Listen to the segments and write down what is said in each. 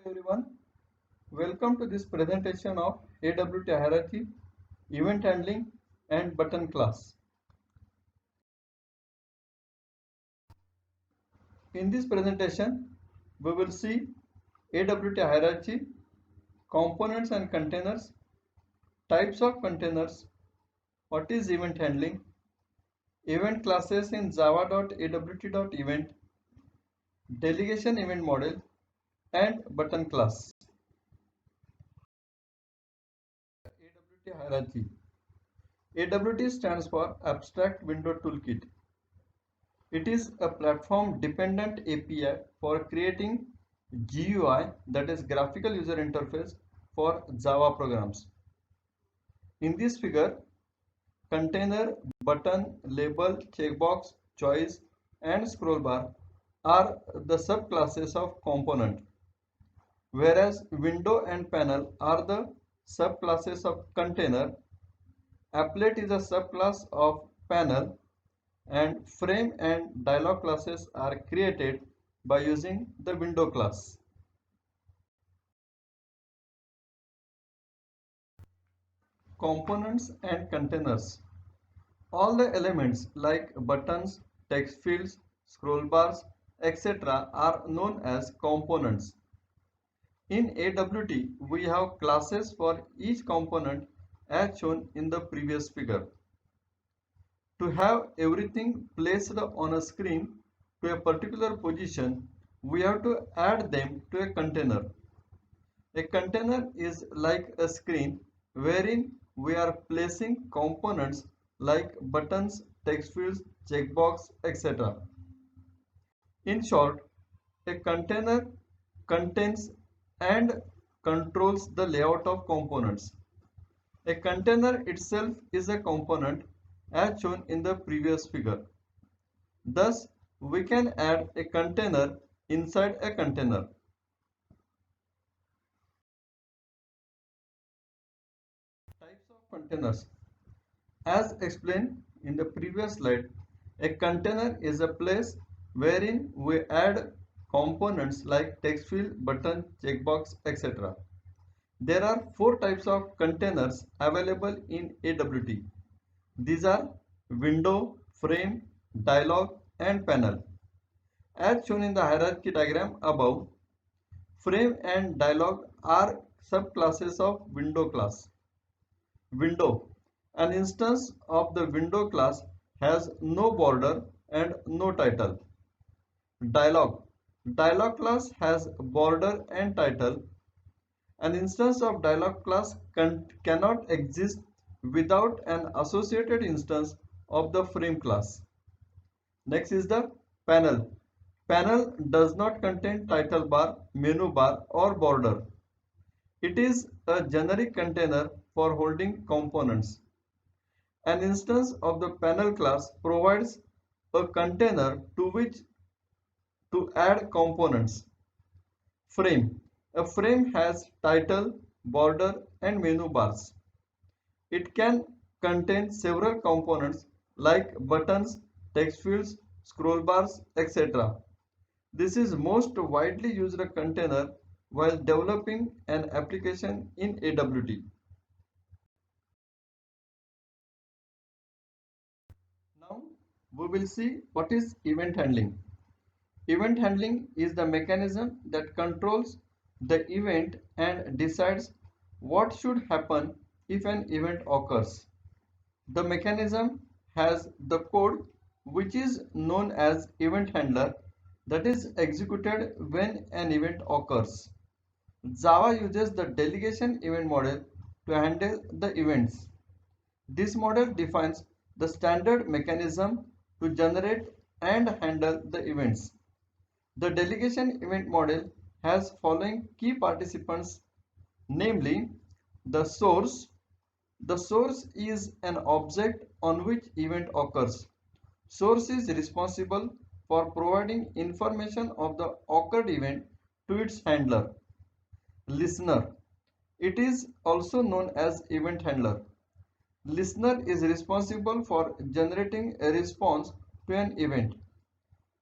Everyone, welcome to this presentation of AWT hierarchy, event handling and button class. In this presentation, we will see AWT hierarchy, components and containers, types of containers, what is event handling, event classes in java.awt.event, delegation event model and button class. AWT hierarchy. AWT stands for Abstract Window Toolkit. It is a platform-dependent API for creating GUI, that is graphical user interface, for Java programs. In this figure, container, button, label, checkbox, choice, and scroll bar are the subclasses of component, whereas window and panel are the subclasses of container. Applet is a subclass of panel, and frame and dialog classes are created by using the window class. Components and containers. All the elements like buttons, text fields, scroll bars, etc. are known as components. In AWT, we have classes for each component as shown in the previous figure. To have everything placed on a screen to a particular position, we have to add them to a container. A container is like a screen wherein we are placing components like buttons, text fields, checkbox, etc. In short, a container contains and controls the layout of components. A container itself is a component as shown in the previous figure. Thus, we can add a container inside a container. Types of containers. As explained in the previous slide, a container is a place wherein we add components like text field, button, checkbox, etc. There are four types of containers available in AWT. These are window, frame, dialog, and panel. As shown in the hierarchy diagram above, frame and dialog are subclasses of window class. Window. An instance of the window class has no border and no title. Dialog. Dialog class has border and title. An instance of dialog class cannot exist without an associated instance of the frame class. Next is the panel. Panel does not contain title bar, menu bar or border. It is a generic container for holding components. An instance of the panel class provides a container to which to add components. Frame. A frame has title, border and menu bars. It can contain several components like buttons, text fields, scroll bars, etc. This is most widely used container while developing an application in AWT. Now we will see what is event handling. Event handling is the mechanism that controls the event and decides what should happen if an event occurs. The mechanism has the code which is known as event handler that is executed when an event occurs. Java uses the delegation event model to handle the events. This model defines the standard mechanism to generate and handle the events. The delegation event model has following key participants, namely the source. The source is an object on which event occurs. Source is responsible for providing information of the occurred event to its handler. Listener. It is also known as event handler. Listener is responsible for generating a response to an event.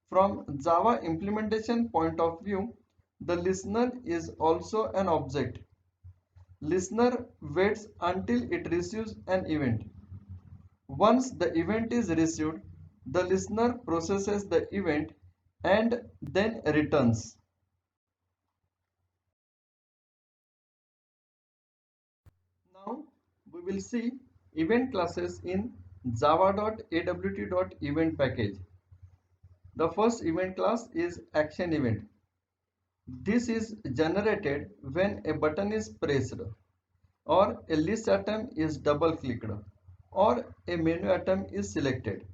From Java implementation point of view, the listener is also an object. Listener waits until it receives an event. Once the event is received, the listener processes the event and then returns. Now we will see event classes in java.awt.event package. The first event class is action event. This is generated when a button is pressed, or a list item is double clicked, or a menu item is selected.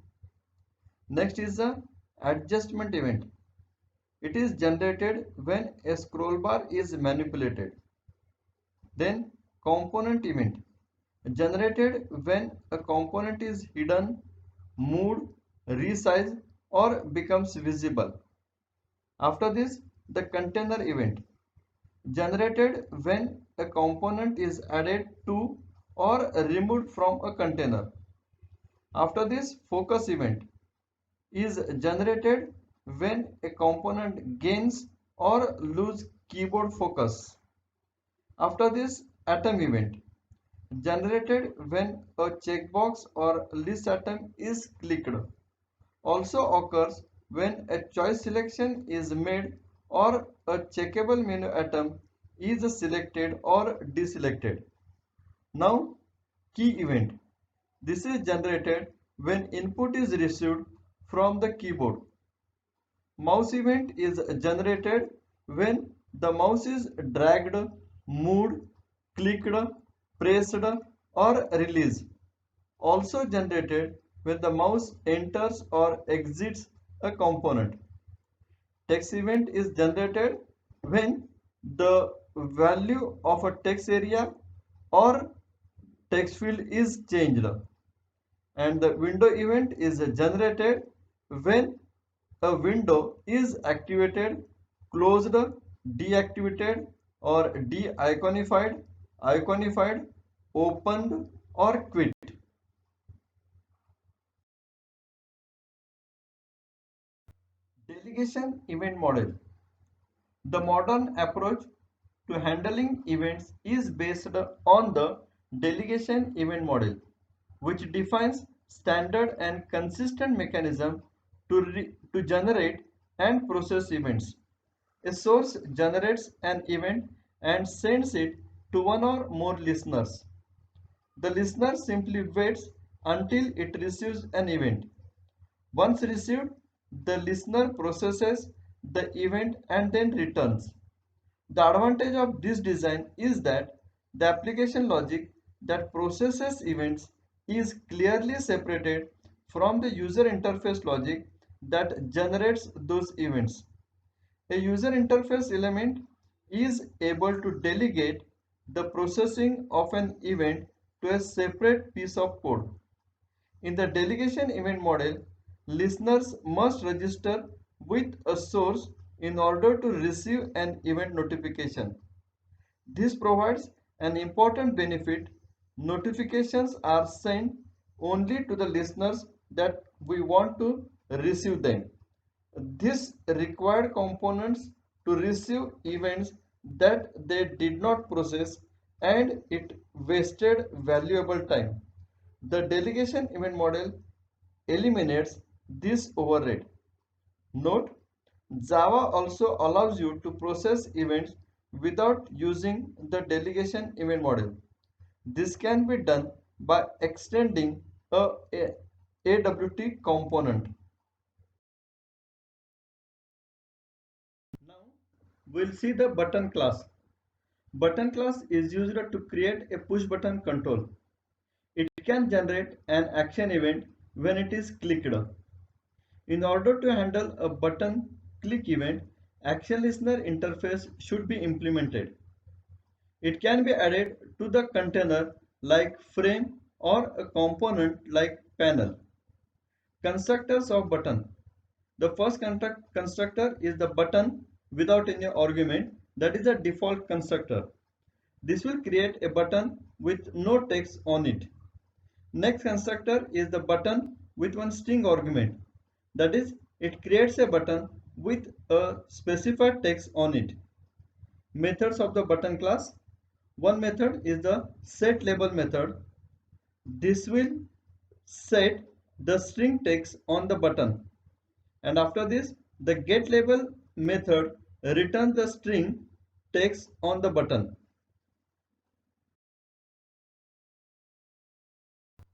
Next is the adjustment event. It is generated when a scroll bar is manipulated. Then component event, generated when a component is hidden, moved, resized, or becomes visible. After this, the container event, generated when a component is added to or removed from a container. After this, focus event is generated when a component gains or loses keyboard focus. After this, atom event, generated when a checkbox or list item is clicked. Also occurs when a choice selection is made or a checkable menu item is selected or deselected. Now, key event. This is generated when input is received from the keyboard. Mouse event is generated when the mouse is dragged, moved, clicked, pressed, or released. Also generated when the mouse enters or exits a component. Text event is generated when the value of a text area or text field is changed. And the window event is generated when a window is activated, closed, deactivated, or de-iconified, iconified, opened, or quit. Delegation event model. The modern approach to handling events is based on the delegation event model, which defines standard and consistent mechanism to generate and process events. A source generates an event and sends it to one or more listeners. The listener simply waits until it receives an event. Once received, the listener processes the event and then returns. The advantage of this design is that the application logic that processes events is clearly separated from the user interface logic that generates those events. A user interface element is able to delegate the processing of an event to a separate piece of code. In the delegation event model, listeners must register with a source in order to receive an event notification. This provides an important benefit. Notifications are sent only to the listeners that we want to receive them. This required components to receive events that they did not process, and it wasted valuable time. The delegation event model eliminates this overhead. Note, Java also allows you to process events without using the delegation event model. This can be done by extending a AWT component. Now we'll see the button class. Button class is used to create a push button control. It can generate an action event when it is clicked. In order to handle a button click event, action listener interface should be implemented. It can be added to the container like frame or a component like panel. Constructors of button. The first constructor is the button without any argument, that is a default constructor. This will create a button with no text on it. Next constructor is the button with one string argument, that is, it creates a button with a specified text on it. methods of the button class. One method is the set label method. This will set the string text on the button, and after this the get label method returns the string text on the button.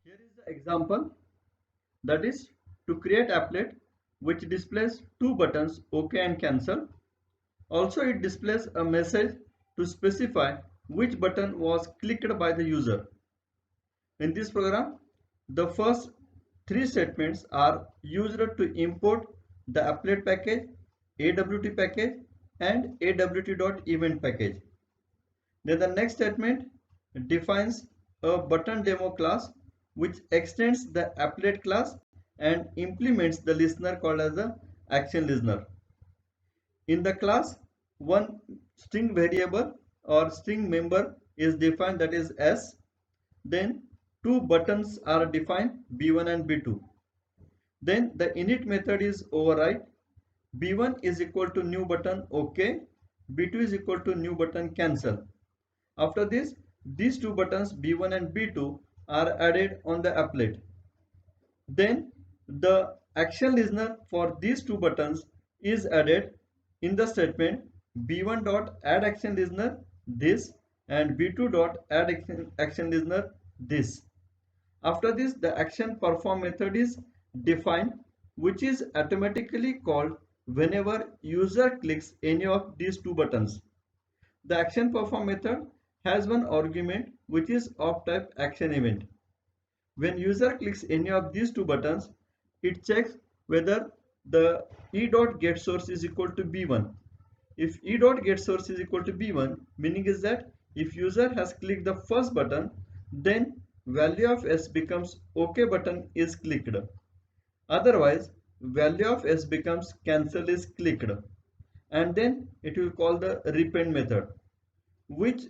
Here is the example, that is to create applet which displays two buttons OK and cancel. Also it displays a message to specify which button was clicked by the user. In this program, the first three statements are used to import the applet package, AWT package and AWT.event package. Then the next statement defines a button demo class which extends the applet class and implements the listener called as the action listener. In the class, one string variable or string member is defined, that is S. Then two buttons are defined, B1 and B2. Then the init method is override. B1 is equal to new button OK, B2 is equal to new button cancel. After this, these two buttons B1 and B2 are added on the applet. Then the action listener for these two buttons is added in the statement b1.addActionListener this and b2.addActionListener this. After this, the action perform method is defined, which is automatically called whenever user clicks any of these two buttons. The action perform method has one argument which is of type action event. When user clicks any of these two buttons, it checks whether the e.getSource is equal to b1. If e.getSource is equal to b1, meaning is that if user has clicked the first button, then value of s becomes OK button is clicked. Otherwise, value of s becomes cancel is clicked. And then it will call the repend method, which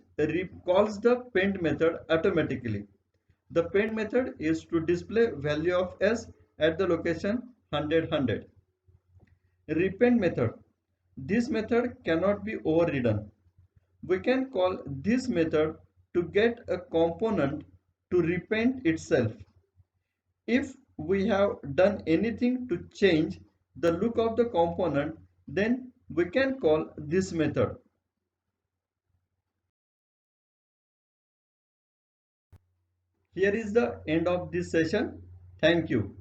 calls the pend method automatically. The pend method is to display value of s at the location 100 100. Repend method. This method cannot be overridden. We can call this method to get a component to repend itself. If we have done anything to change the look of the component, then we can call this method. Here is the end of this session. Thank you.